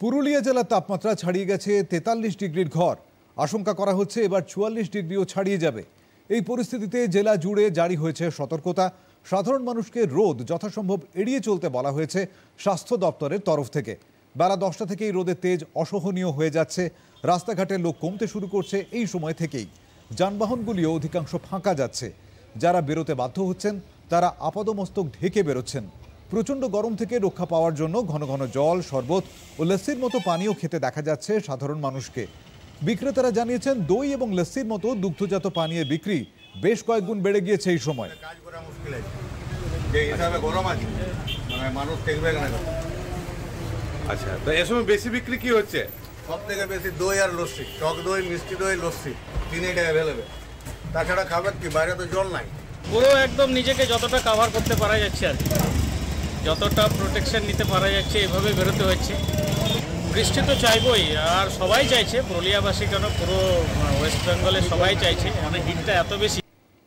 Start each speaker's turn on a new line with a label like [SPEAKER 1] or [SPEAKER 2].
[SPEAKER 1] পুরুলিয়া জেলার তাপমাত্রা ছাড়িয়ে গেছে ৪৩ ডিগ্রির ঘর। আশঙ্কা করা হচ্ছে এবার ৪৪ ডিগ্রিও ছাড়িয়ে যাবে। এই পরিস্থিতিতে জেলা জুড়ে জারি হয়েছে সতর্কতা। সাধারণ মানুষকে রোদ যথাসম্ভব এড়িয়ে চলতে বলা হয়েছে স্বাস্থ্য দপ্তরের তরফ থেকে। বেলা ১০টা থেকেই রোদের তেজ অসহনীয় হয়ে যাচ্ছে। রাস্তাঘাটে লোক কমতে শুরু করছে এই সময় থেকেই। যানবাহনগুলিও অধিকাংশ ফাঁকা যাচ্ছে। যারা বেরোতে বাধ্য হচ্ছেন তারা আপাদমস্তক ঢেকে বেরোচ্ছেন। প্রচণ্ড গরম থেকে রক্ষা পাওয়ার জন্য ঘন ঘন জল, শরবত ও লস্যির মতো পানীয় খেতে দেখা যাচ্ছে সাধারণ মানুষকে। বিক্রেতারা জানিয়েছেন দই এবং লস্যির মতো দুগ্ধজাত পানীয়ের বিক্রি বেশ কয়েক গুণ বেড়ে গিয়েছে এই সময়।
[SPEAKER 2] আচ্ছা, তো এ সময় বেশি বিক্রি কি হচ্ছে?
[SPEAKER 3] সব থেকে বেশি দই আর লস্যি, টক দই, মিষ্টি দই, লস্যি তিনটা অ্যাভেলেবেল। তাছাড়া খাবার কি, বাইরে তো জল নাই।
[SPEAKER 4] পুরো একদম নিজেকে যতটা কভার করতে পারা যাচ্ছে আর কি, যতটা প্রোটেকশন নিতে পারা যাচ্ছে এভাবে বেরোতে হচ্ছে। বৃষ্টি তো চাইবই, আর সবাই চাইছে, পুরুলিয়াবাসী কেন পুরো ওয়েস্ট বেঙ্গলে সবাই চাইছে। মানে হিটটা এত বেশি।